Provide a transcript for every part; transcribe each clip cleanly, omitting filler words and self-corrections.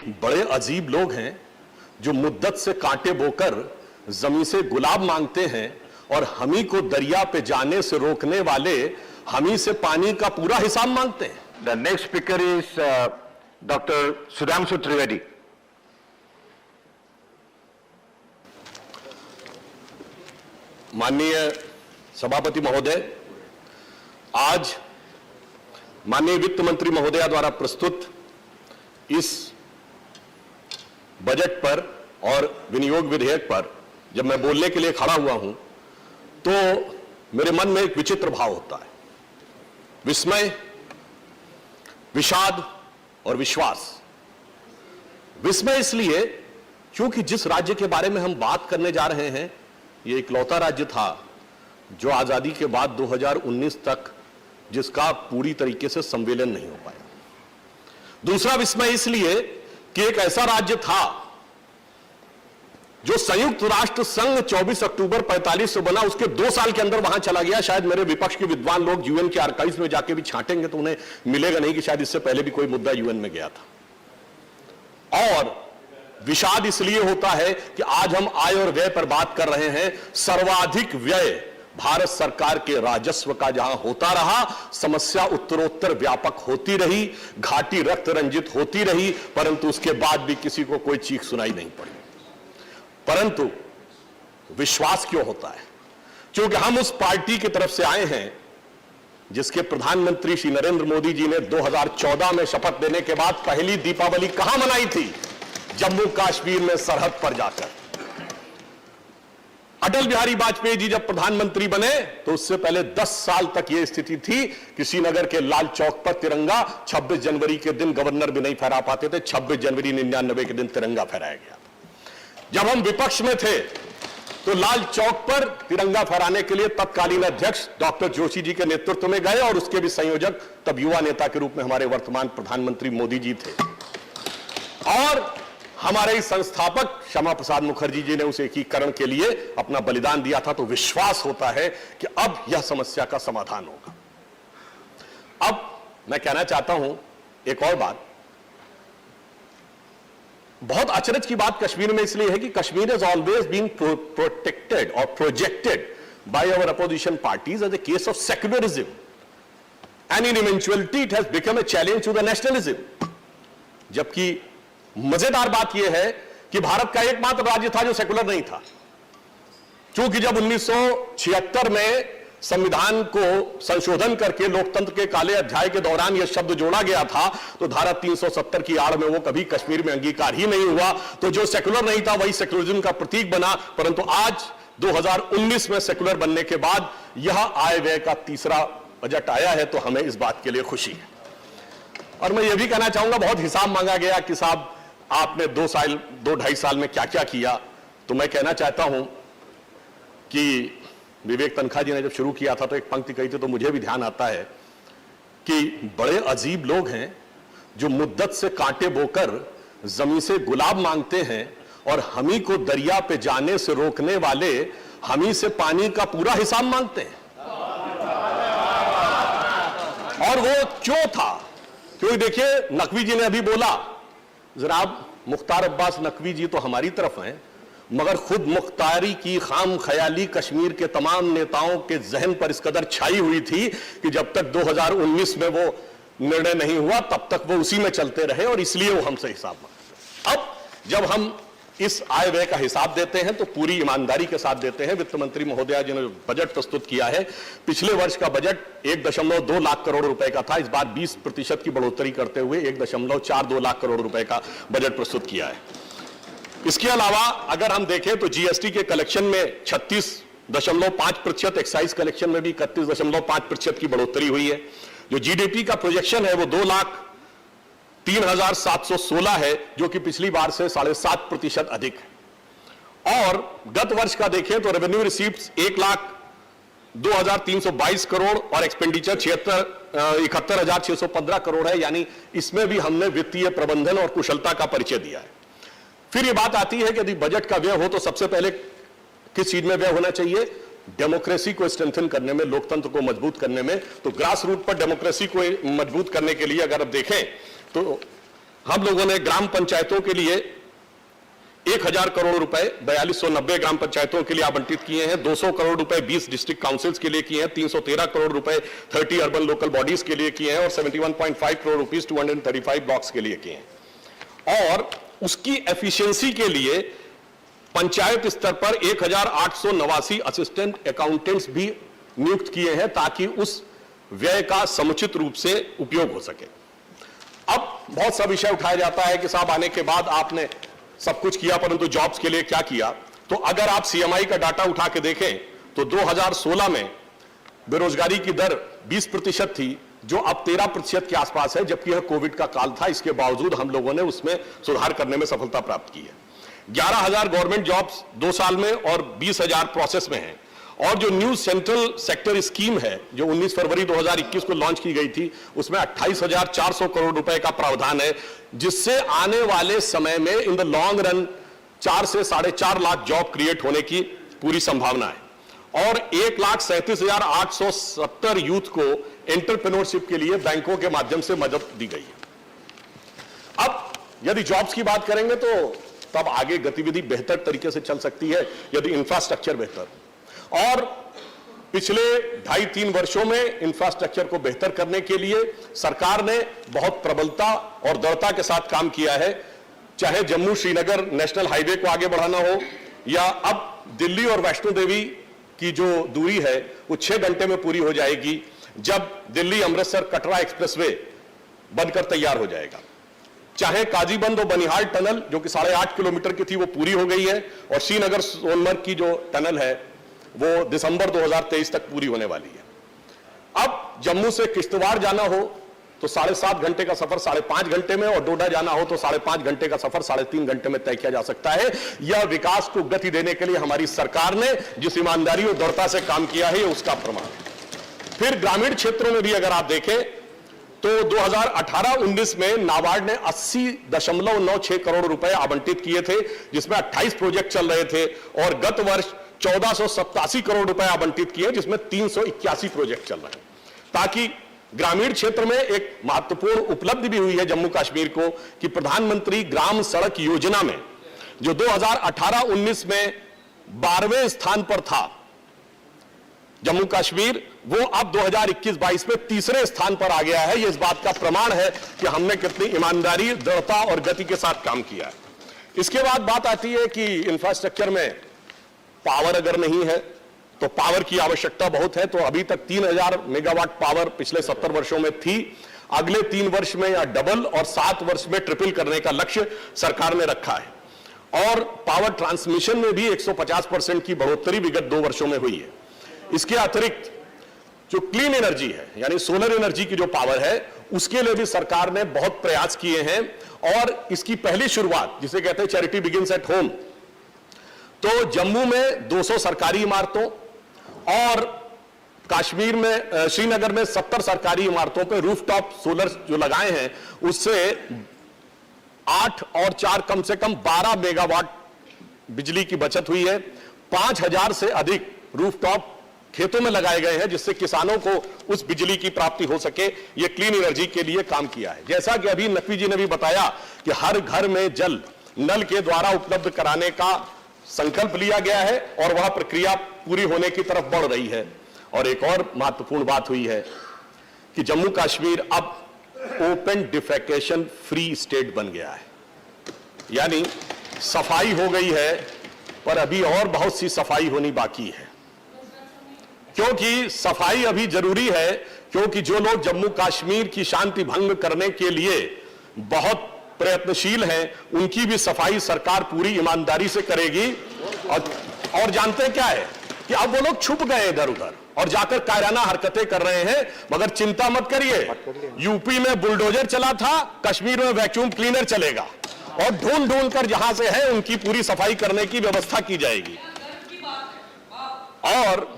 बड़े अजीब लोग हैं जो मुद्दत से कांटे बोकर जमीन से गुलाब मांगते हैं और हमी को दरिया पे जाने से रोकने वाले हमी से पानी का पूरा हिसाब मांगते हैं। The next speaker is Dr. Sudhanshu Trivedi. माननीय सभापति महोदय, आज माननीय वित्त मंत्री महोदया द्वारा प्रस्तुत इस बजट पर और विनियोग विधेयक पर जब मैं बोलने के लिए खड़ा हुआ हूं तो मेरे मन में एक विचित्र भाव होता है, विस्मय, विषाद और विश्वास। विस्मय इसलिए क्योंकि जिस राज्य के बारे में हम बात करने जा रहे हैं ये इकलौता राज्य था जो आजादी के बाद 2019 तक जिसका पूरी तरीके से संवेलन नहीं हो पाया। दूसरा विस्मय इसलिए कि एक ऐसा राज्य था जो संयुक्त राष्ट्र संघ 24 अक्टूबर 45 से बना, उसके 2 साल के अंदर वहां चला गया। शायद मेरे विपक्ष के विद्वान लोग यूएन के आर्काइव्स में जाके भी छांटेंगे तो उन्हें मिलेगा नहीं कि शायद इससे पहले भी कोई मुद्दा यूएन में गया था। और विषाद इसलिए होता है कि आज हम आय और व्यय पर बात कर रहे हैं। सर्वाधिक व्यय भारत सरकार के राजस्व का जहां होता रहा, समस्या उत्तरोत्तर व्यापक होती रही, घाटी रक्त रंजित होती रही, परंतु उसके बाद भी किसी को कोई चीख सुनाई नहीं पड़ी। परंतु विश्वास क्यों होता है? क्योंकि हम उस पार्टी की तरफ से आए हैं जिसके प्रधानमंत्री श्री नरेंद्र मोदी जी ने 2014 में शपथ लेने के बाद पहली दीपावली कहां मनाई थी? जम्मू कश्मीर में सरहद पर जाकर। अटल बिहारी वाजपेयी जी जब प्रधानमंत्री बने तो उससे पहले 10 साल तक यह स्थिति थी कि श्रीनगर के लाल चौक पर तिरंगा 26 जनवरी के दिन गवर्नर भी नहीं फहरा पाते थे। 26 जनवरी 99 के दिन तिरंगा फहराया गया। जब हम विपक्ष में थे तो लाल चौक पर तिरंगा फहराने के लिए तत्कालीन अध्यक्ष डॉक्टर जोशी जी के नेतृत्व में गए और उसके भी संयोजक तब युवा नेता के रूप में हमारे वर्तमान प्रधानमंत्री मोदी जी थे। और हमारे ही संस्थापक श्यामा प्रसाद मुखर्जी जी ने उस एकीकरण के लिए अपना बलिदान दिया था। तो विश्वास होता है कि अब यह समस्या का समाधान होगा। अब मैं कहना चाहता हूं एक और बात। बहुत अचरज की बात कश्मीर में इसलिए है कि Kashmir has always been protected or projected by our opposition parties as a case of secularism, and in eventuality it has become a challenge to the nationalism. जबकि मजेदार बात यह है कि भारत का एकमात्र राज्य था जो सेकुलर नहीं था। क्योंकि जब 1976 में संविधान को संशोधन करके लोकतंत्र के काले अध्याय के दौरान यह शब्द जोड़ा गया था तो धारा 370 की आड़ में वो कभी कश्मीर में अंगीकार ही नहीं हुआ। तो जो सेकुलर नहीं था वही सेकुलरिज्म का प्रतीक बना। परंतु आज 2019 में सेकुलर बनने के बाद यह आय व्यय का तीसरा बजट आया है तो हमें इस बात के लिए खुशी है। और मैं यह भी कहना चाहूंगा, बहुत हिसाब मांगा गया कि साहब आपने 2-2.5 साल में क्या क्या किया। तो मैं कहना चाहता हूं कि विवेक तनखा जी ने जब शुरू किया था तो एक पंक्ति कही थी तो मुझे भी ध्यान आता है कि बड़े अजीब लोग हैं जो मुद्दत से कांटे बोकर जमीन से गुलाब मांगते हैं और हमी को दरिया पे जाने से रोकने वाले हमी से पानी का पूरा हिसाब मांगते हैं। और वो क्यों था? क्योंकि देखिए, नकवी जी ने अभी बोला, जनाब मुख्तार अब्बास नकवी जी तो हमारी तरफ हैं, मगर खुद मुख्तारी की खाम ख्याली कश्मीर के तमाम नेताओं के जहन पर इस कदर छाई हुई थी कि जब तक 2019 में वो निर्णय नहीं हुआ तब तक वो उसी में चलते रहे और इसलिए वो हमसे हिसाब मांगते। अब जब हम इस आय व्यय का हिसाब देते हैं तो पूरी ईमानदारी के साथ देते हैं। वित्त मंत्री महोदया जी ने बजट प्रस्तुत किया है, पिछले वर्ष का बजट 1.2 लाख करोड़ रुपए का था। इस बार 20% की बढ़ोतरी करते हुए 1.42 लाख करोड़ रुपए का बजट प्रस्तुत किया है। इसके अलावा अगर हम देखें तो जीएसटी के कलेक्शन में 36.5%, एक्साइज कलेक्शन में भी 31.5% की बढ़ोतरी हुई है। जो जीडीपी का प्रोजेक्शन है वो 2,03,716 है, जो कि पिछली बार से 7.5% अधिक है। और गत वर्ष का देखें तो रेवेन्यू रिसीप्ट्स 1,02,322 करोड़ और एक्सपेंडिचर 71,615 करोड़ है। यानी इसमें भी हमने वित्तीय प्रबंधन और कुशलता का परिचय दिया है। फिर ये बात आती है कि यदि बजट का व्यय हो तो सबसे पहले किस चीज में व्यय होना चाहिए? डेमोक्रेसी को स्ट्रेंथन करने में, लोकतंत्र को मजबूत करने में। तो ग्रास रूट पर डेमोक्रेसी को मजबूत करने के लिए अगर आप देखें तो हम लोगों ने ग्राम पंचायतों के लिए 1000 करोड़ रुपए 4290 ग्राम पंचायतों के लिए आवंटित किए हैं, 200 करोड़ रुपए 20 डिस्ट्रिक्ट काउंसिल्स के लिए किए हैं, 313 करोड़ रुपए 30 अर्बन लोकल बॉडीज के लिए किए हैं और 71.5 करोड़ रुपीस 235 ब्लॉक्स के लिए किए हैं। और उसकी एफिशिएंसी के लिए पंचायत स्तर पर 1889 असिस्टेंट अकाउंटेंट्स भी नियुक्त किए हैं ताकि उस व्यय का समुचित रूप से उपयोग हो सके। अब बहुत सा विषय उठाया जाता है कि साहब आने के बाद आपने सब कुछ किया परंतु जॉब्स के लिए क्या किया। तो अगर आप सीएमआई का डाटा उठा के देखें तो 2016 में बेरोजगारी की दर 20% थी, जो अब 13% के आसपास है, जबकि यह कोविड का काल था। इसके बावजूद हम लोगों ने उसमें सुधार करने में सफलता प्राप्त की है। 11,000 गवर्नमेंट जॉब्स 2 साल में और 20,000 प्रोसेस में हैं। और जो न्यू सेंट्रल सेक्टर स्कीम है जो 19 फरवरी 2021 को लॉन्च की गई थी, उसमें 28,400 करोड़ रुपए का प्रावधान है, जिससे आने वाले समय में इन द लॉन्ग रन 4 से 4.5 लाख जॉब क्रिएट होने की पूरी संभावना है। और 1,37,870 यूथ को एंटरप्रेन्योरशिप के लिए बैंकों के माध्यम से मदद दी गई है। अब यदि जॉब्स की बात करेंगे तो तब आगे गतिविधि बेहतर तरीके से चल सकती है यदि इंफ्रास्ट्रक्चर बेहतर। और पिछले 2.5-3 वर्षों में इंफ्रास्ट्रक्चर को बेहतर करने के लिए सरकार ने बहुत प्रबलता और दृढ़ता के साथ काम किया है। चाहे जम्मू श्रीनगर नेशनल हाईवे को आगे बढ़ाना हो या अब दिल्ली और वैष्णो देवी की जो दूरी है वो 6 घंटे में पूरी हो जाएगी जब दिल्ली अमृतसर कटरा एक्सप्रेसवे बनकर तैयार हो जाएगा। चाहे काजीबंद और बनिहाल टनल जो कि 8.5 किलोमीटर की थी वो पूरी हो गई है और श्रीनगर सोनमर्ग की जो टनल है वो दिसंबर 2023 तक पूरी होने वाली है। अब जम्मू से किश्तवाड़ जाना हो तो 7.5 घंटे का सफर 5.5 घंटे में और डोडा जाना हो तो 5.5 घंटे का सफर 3.5 घंटे में तय किया जा सकता है। यह विकास को गति देने के लिए हमारी सरकार ने जिस ईमानदारी और दृढ़ता से काम किया है उसका प्रमाण है। फिर ग्रामीण क्षेत्रों में भी अगर आप देखें तो 2018-19 में नाबार्ड ने 80.96 करोड़ रुपए आवंटित किए थे, जिसमें 28 प्रोजेक्ट चल रहे थे और गत वर्ष 1487 करोड़ रुपए आवंटित किए जिसमें 381 प्रोजेक्ट चल रहे हैं, ताकि ग्रामीण क्षेत्र में एक महत्वपूर्ण उपलब्धि भी हुई है जम्मू कश्मीर को कि प्रधानमंत्री ग्राम सड़क योजना में जो 2018-19 में 12वें स्थान पर था जम्मू कश्मीर, वो अब 2021-22 में 3रे स्थान पर आ गया है। यह इस बात का प्रमाण है कि हमने कितनी ईमानदारी, दृढ़ता और गति के साथ काम किया है। इसके बाद बात आती है कि इंफ्रास्ट्रक्चर में पावर अगर नहीं है तो पावर की आवश्यकता बहुत है। तो अभी तक 3000 मेगावाट पावर पिछले 70 वर्षों में थी। अगले 3 वर्ष में या डबल और 7 वर्ष में ट्रिपल करने का लक्ष्य सरकार ने रखा है। और पावर ट्रांसमिशन में भी 150% की बढ़ोतरी विगत 2 वर्षों में हुई है। इसके अतिरिक्त जो क्लीन एनर्जी है यानी सोलर एनर्जी की जो पावर है उसके लिए भी सरकार ने बहुत प्रयास किए हैं। और इसकी पहली शुरुआत जिसे कहते हैं चैरिटी बिगिंस एट होम, तो जम्मू में 200 सरकारी इमारतों और कश्मीर में श्रीनगर में 70 सरकारी इमारतों पे रूफटॉप सोलर जो लगाए हैं उससे 8 और 4 कम से कम 12 मेगावाट बिजली की बचत हुई है। 5000 से अधिक रूफटॉप खेतों में लगाए गए हैं जिससे किसानों को उस बिजली की प्राप्ति हो सके। यह क्लीन एनर्जी के लिए काम किया है। जैसा कि अभी नकवी जी ने भी बताया कि हर घर में जल नल के द्वारा उपलब्ध कराने का संकल्प लिया गया है और वह प्रक्रिया पूरी होने की तरफ बढ़ रही है। और एक और महत्वपूर्ण बात हुई है कि जम्मू कश्मीर अब ओपन डिफेकेशन फ्री स्टेट बन गया है, यानी सफाई हो गई है पर अभी और बहुत सी सफाई होनी बाकी है। क्योंकि सफाई अभी जरूरी है, क्योंकि जो लोग जम्मू कश्मीर की शांति भंग करने के लिए बहुत प्रयत्नशील हैं उनकी भी सफाई सरकार पूरी ईमानदारी से करेगी। और जानते हैं क्या है कि अब वो लोग छुप गए इधर उधर और जाकर कायराना हरकतें कर रहे हैं। मगर चिंता मत करिए, यूपी में बुलडोजर चला था, कश्मीर में वैक्यूम क्लीनर चलेगा और ढूंढ ढूंढ कर जहां से है उनकी पूरी सफाई करने की व्यवस्था की जाएगी। और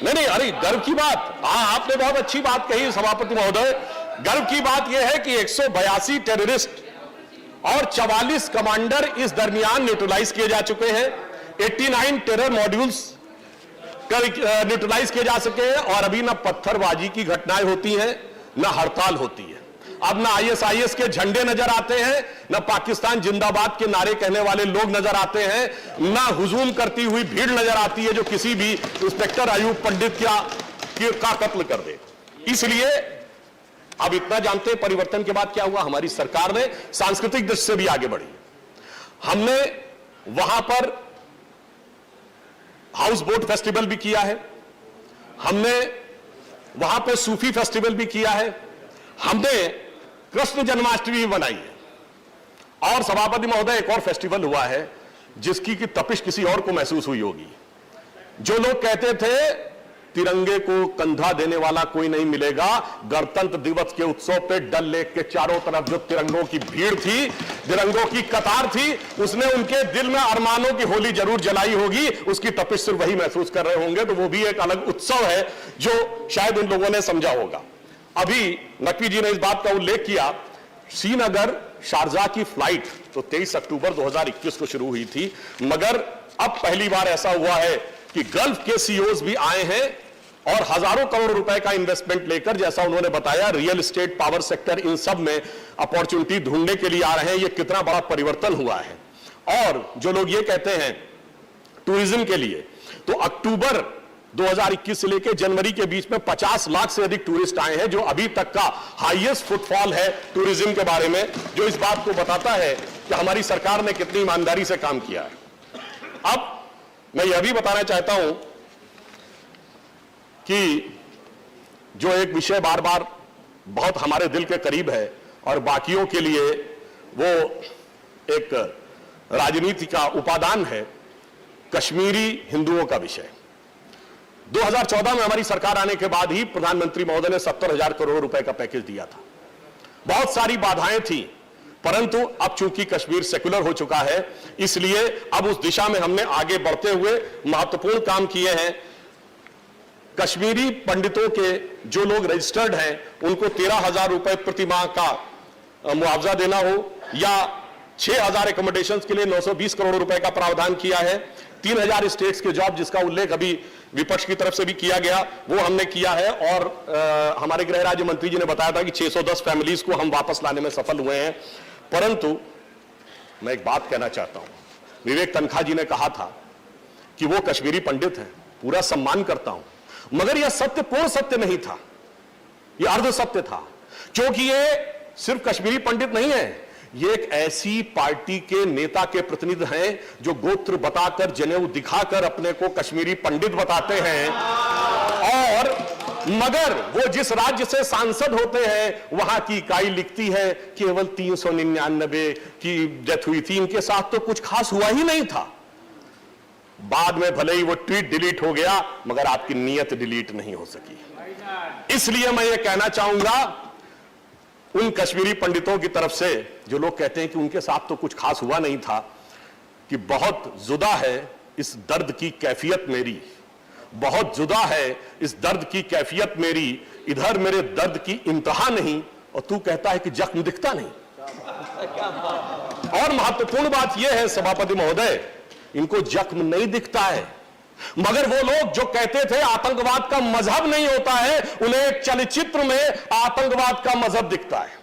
नहीं, अरे गर्व की बात, हाँ आपने बहुत अच्छी बात कही सभापति महोदय। गर्व की बात यह है कि 182 टेररिस्ट और 44 कमांडर इस दरमियान न्यूट्रलाइज किए जा चुके हैं। 89 टेरर मॉड्यूल्स न्यूट्रलाइज किए जा सके हैं और अभी ना पत्थरबाजी की घटनाएं होती हैं ना हड़ताल होती है। अब ना ISIS के झंडे नजर आते हैं, ना पाकिस्तान जिंदाबाद के नारे कहने वाले लोग नजर आते हैं, ना हुजूम करती हुई भीड़ नजर आती है जो किसी भी इंस्पेक्टर अयूब पंडित का कत्ल कर दे। इसलिए अब इतना जानते हैं परिवर्तन के बाद क्या हुआ। हमारी सरकार ने सांस्कृतिक दृष्टि से भी आगे बढ़ी। हमने वहां पर हाउस बोट फेस्टिवल भी किया है, हमने वहां पे सूफी फेस्टिवल भी किया है, हमने कृष्ण जन्माष्टमी भी बनाई है। और सभापति महोदय, एक और फेस्टिवल हुआ है जिसकी की तपिश किसी और को महसूस हुई होगी। जो लोग कहते थे तिरंगे को कंधा देने वाला कोई नहीं मिलेगा, गणतंत्र दिवस के उत्सव पे डल लेक के चारों तरफ जो तिरंगों की भीड़ थी, तिरंगों की कतार थी, उसने उनके दिल में अरमानों की होली जरूर जलाई होगी। उसकी तपिश सिर्फ वही महसूस कर रहे होंगे, तो वो भी एक अलग उत्सव है जो शायद उन लोगों ने समझा होगा। अभी नकवी जी ने इस बात का उल्लेख किया, श्रीनगर शारजाह की फ्लाइट तो 23 अक्टूबर 2021 को शुरू हुई थी, मगर अब पहली बार ऐसा हुआ है कि गल्फ के सीईओज भी आए हैं और हजारों करोड़ रुपए का इन्वेस्टमेंट लेकर, जैसा उन्होंने बताया, रियल एस्टेट, पावर सेक्टर, इन सब में अपॉर्चुनिटी ढूंढने के लिए आ रहे हैं। ये कितना बड़ा परिवर्तन हुआ है। और जो लोग ये कहते हैं टूरिज्म के लिए, तो अक्टूबर 2021 से लेकर जनवरी के बीच में 50 लाख से अधिक टूरिस्ट आए हैं, जो अभी तक का हाईएस्ट फुटफॉल है टूरिज्म के बारे में, जो इस बात को बताता है कि हमारी सरकार ने कितनी ईमानदारी से काम किया है। अब मैं यह भी बताना चाहता हूं कि जो एक विषय बार बार बहुत हमारे दिल के करीब है और बाकियों के लिए वो एक राजनीति का उपादान है, कश्मीरी हिंदुओं का विषय। 2014 में हमारी सरकार आने के बाद ही प्रधानमंत्री महोदय ने 70,000 करोड़ रुपए का पैकेज दिया था। बहुत सारी बाधाएं थी, परंतु अब चूंकि कश्मीर सेकुलर हो चुका है, इसलिए अब उस दिशा में हमने आगे बढ़ते हुए महत्वपूर्ण काम किए हैं। कश्मीरी पंडितों के जो लोग रजिस्टर्ड हैं, उनको 13,000 रुपए प्रति माह का मुआवजा देना हो, या 6,000 एकोमोडेशन के लिए 920 करोड़ रुपए का प्रावधान किया है। 3,000 स्टेट्स के जॉब, जिसका उल्लेख अभी विपक्ष की तरफ से भी किया गया, वो हमने किया है। और हमारे गृह राज्य मंत्री जी ने बताया था कि 610 फैमिलीज को हम वापस लाने में सफल हुए हैं। परंतु मैं एक बात कहना चाहता हूं, विवेक तनखा जी ने कहा था कि वो कश्मीरी पंडित हैं, पूरा सम्मान करता हूं, मगर यह सत्य पूर्ण सत्य नहीं था, यह अर्ध सत्य था। क्योंकि ये सिर्फ कश्मीरी पंडित नहीं है, ये एक ऐसी पार्टी के नेता के प्रतिनिधि हैं जो गोत्र बताकर, जनेऊ दिखाकर अपने को कश्मीरी पंडित बताते हैं, और मगर वो जिस राज्य से सांसद होते हैं वहां की इकाई लिखती है केवल 399 की डेथ हुई थी, इनके साथ तो कुछ खास हुआ ही नहीं था। बाद में भले ही वो ट्वीट डिलीट हो गया, मगर आपकी नीयत डिलीट नहीं हो सकी। इसलिए मैं ये कहना चाहूंगा उन कश्मीरी पंडितों की तरफ से जो लोग कहते हैं कि उनके साथ तो कुछ खास हुआ नहीं था, कि बहुत जुदा है इस दर्द की कैफियत मेरी, बहुत जुदा है इस दर्द की कैफियत मेरी, इधर मेरे दर्द की इंतहा नहीं और तू कहता है कि जख्म दिखता नहीं। और महत्वपूर्ण बात यह है सभापति महोदय, इनको जख्म नहीं दिखता है, मगर वो लोग जो कहते थे आतंकवाद का मजहब नहीं होता है, उन्हें एक चलचित्र में आतंकवाद का मजहब दिखता है,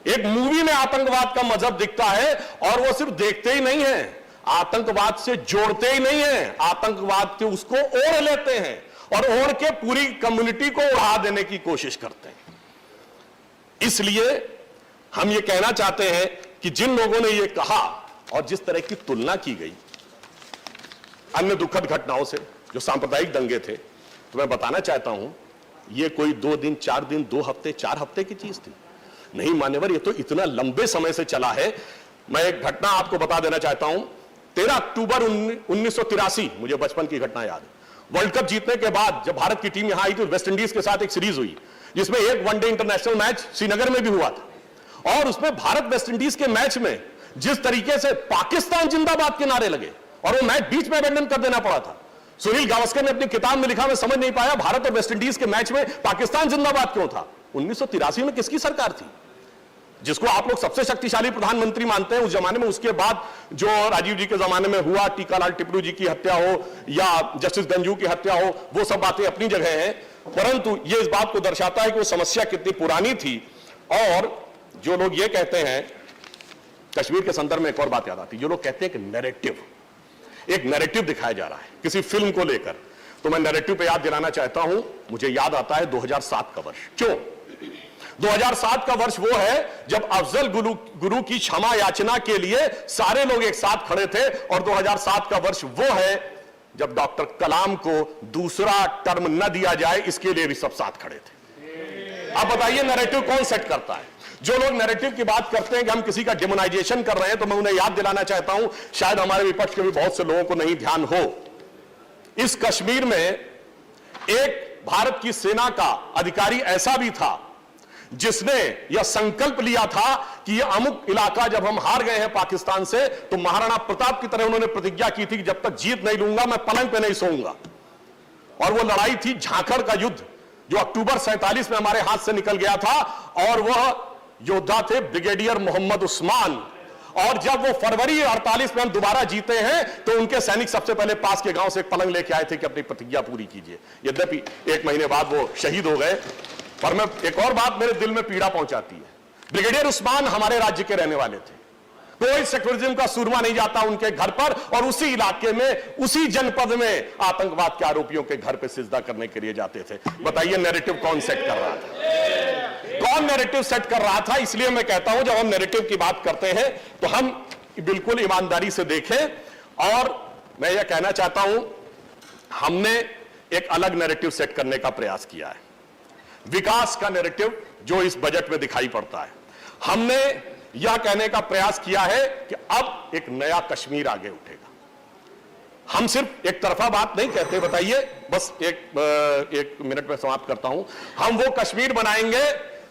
एक मूवी में आतंकवाद का मजहब दिखता है। और वो सिर्फ देखते ही नहीं है, आतंकवाद से जोड़ते ही नहीं है, आतंकवाद के उसको ओढ़ लेते हैं और ओढ़ के पूरी कम्युनिटी को उड़ा देने की कोशिश करते हैं। इसलिए हम ये कहना चाहते हैं कि जिन लोगों ने ये कहा और जिस तरह की तुलना की गई अन्य दुखद घटनाओं से, जो सांप्रदायिक दंगे थे, तो मैं बताना चाहता हूं ये कोई 2 दिन 4 दिन 2 हफ्ते 4 हफ्ते की चीज थी नहीं मान्यवर, ये तो इतना लंबे समय से चला है। मैं एक घटना आपको बता देना चाहता हूं। 13 अक्टूबर 1983, मुझे बचपन की घटना याद है, वर्ल्ड कप जीतने के बाद जब भारत की टीम यहां आई थी, वेस्ट इंडीज के साथ एक सीरीज हुई जिसमें एक वनडे इंटरनेशनल मैच श्रीनगर में भी हुआ था, और उसमें भारत वेस्ट इंडीज के मैच में जिस तरीके से पाकिस्तान जिंदाबाद के नारे लगे और वो मैच बीच में अबेंडन कर देना पड़ा था। सुनील गावस्कर ने अपनी किताब में लिखा, मैं समझ नहीं पाया भारत और वेस्ट इंडीज के मैच में पाकिस्तान जिंदाबाद क्यों था। 1983 में किसकी सरकार थी, जिसको आप लोग सबसे शक्तिशाली प्रधानमंत्री मानते हैं उस जमाने में? उसके बाद जो राजीव जी के जमाने में हुआ, टीकालाल टिपरू जी की हत्या हो या जस्टिस गंजू की हत्या हो, वो सब बातें अपनी जगह हैं, परंतु ये इस बात को दर्शाता है कि वो समस्या कितनी पुरानी थी। और जो लोग ये कहते हैं, कश्मीर के संदर्भ में एक और बात याद आती है, जो लोग कहते हैं कि एक नैरेटिव दिखाया जा रहा है किसी फिल्म को लेकर, तो मैं नैरेटिव पे याद दिलाना चाहता हूं, मुझे याद आता है 2007 का वर्ष। क्यों 2007 का वर्ष? वो है जब अफजल गुरु की क्षमा याचना के लिए सारे लोग एक साथ खड़े थे, और 2007 का वर्ष वो है जब डॉक्टर कलाम को दूसरा टर्म न दिया जाए, इसके लिए भी सब साथ खड़े थे। अब बताइए नैरेटिव कौन सेट करता है? जो लोग नैरेटिव की बात करते हैं कि हम किसी का डिमोनाइजेशन कर रहे हैं, तो मैं उन्हें याद दिलाना चाहता हूं, शायद हमारे विपक्ष के भी बहुत से लोगों को नहीं ध्यान हो, इस कश्मीर में एक भारत की सेना का अधिकारी ऐसा भी था जिसने यह संकल्प लिया था कि यह अमुक इलाका जब हम हार गए हैं पाकिस्तान से, तो महाराणा प्रताप की तरह उन्होंने प्रतिज्ञा की थी कि जब तक जीत नहीं लूंगा मैं पलंग पे नहीं सोऊंगा। और वो लड़ाई थी झांखड़ का युद्ध, जो अक्टूबर 47 में हमारे हाथ से निकल गया था, और वह योद्धा थे ब्रिगेडियर मोहम्मद उस्मान। और जब वो फरवरी 48 में हम दोबारा जीते हैं, तो उनके सैनिक सबसे पहले पास के गांव से एक पलंग लेके आए थे कि अपनी प्रतिज्ञा पूरी कीजिए। यद्यपि 1 महीने बाद वो शहीद हो गए, पर मैं एक और बात मेरे दिल में पीड़ा पहुंचाती है, ब्रिगेडियर उस्मान हमारे राज्य के रहने वाले थे, कोई सेक्युलरिज्म का सूरमा नहीं जाता उनके घर पर, और उसी इलाके में, उसी जनपद में आतंकवाद के आरोपियों के घर पे सिजदा करने के लिए जाते थे। बताइए नैरेटिव कौन सेट कर रहा था? कौन नैरेटिव सेट कर रहा था? इसलिए मैं कहता हूं, जब हम नैरेटिव की बात करते हैं तो हम बिल्कुल ईमानदारी से देखें, और मैं यह कहना चाहता हूं, हमने एक अलग नैरेटिव सेट करने का प्रयास किया है, विकास का नैरेटिव जो इस बजट में दिखाई पड़ता है। हमने यह कहने का प्रयास किया है कि अब एक नया कश्मीर आगे उठेगा। हम सिर्फ एक तरफा बात नहीं कहते, बताइए, बस एक मिनट में समाप्त करता हूं। हम वो कश्मीर बनाएंगे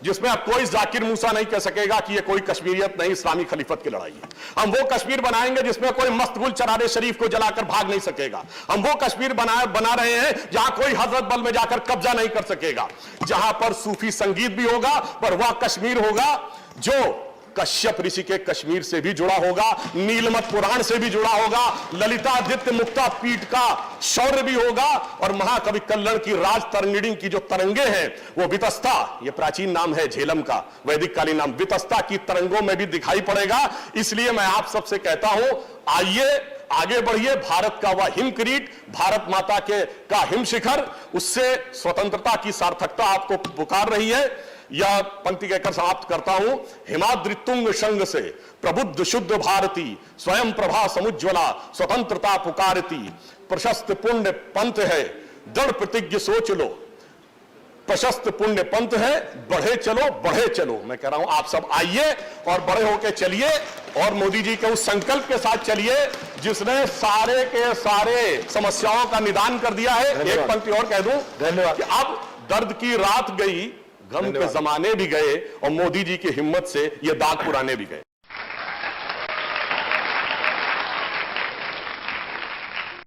जिसमें अब कोई जाकिर मूसा नहीं कह सकेगा कि ये कोई कश्मीरियत नहीं, इस्लामी खलीफत की लड़ाई है। हम वो कश्मीर बनाएंगे जिसमें कोई मस्तगुल चरारे शरीफ को जलाकर भाग नहीं सकेगा। हम वो कश्मीर बना रहे हैं जहां कोई हजरत बल में जाकर कब्जा नहीं कर सकेगा, जहां पर सूफी संगीत भी होगा, पर वह कश्मीर होगा जो कश्यप ऋषि के कश्मीर से भी जुड़ा होगा, नीलमत पुराण से भी जुड़ा होगा, ललितादित्य मुक्ता पीठ का शौर्य भी होगा, और महाकवि कल्लण की राज तरंगिणी की जो तरंगे हैं, वो वितस्ता, ये प्राचीन नाम है झेलम का, वैदिक कालीन नाम, वितस्ता की तरंगों में भी दिखाई पड़ेगा। इसलिए मैं आप सबसे कहता हूं, आइए आगे बढ़िए, भारत का वह हिम किरीट, भारत माता का हिम शिखर, उससे स्वतंत्रता की सार्थकता आपको पुकार रही है। यह पंक्ति कहकर समाप्त करता हूं, हिमाद्रि तुंग संग से प्रबुद्ध शुद्ध भारती, स्वयं प्रभा समुज्ज्वला स्वतंत्रता पुकारती, प्रशस्त पुण्य पंथ है दृढ़ प्रतिज्ञ सोच लो, प्रशस्त पुण्य पंथ है बढ़े चलो। मैं कह रहा हूं आप सब आइए और बड़े होके चलिए, और मोदी जी के उस संकल्प के साथ चलिए जिसने सारे के सारे समस्याओं का निदान कर दिया है। एक पंक्ति और कह दूं, धन्यवाद, कि अब दर्द की रात गई, गम के जमाने भी गए, और मोदी जी की हिम्मत से ये दाग पुराने भी गए।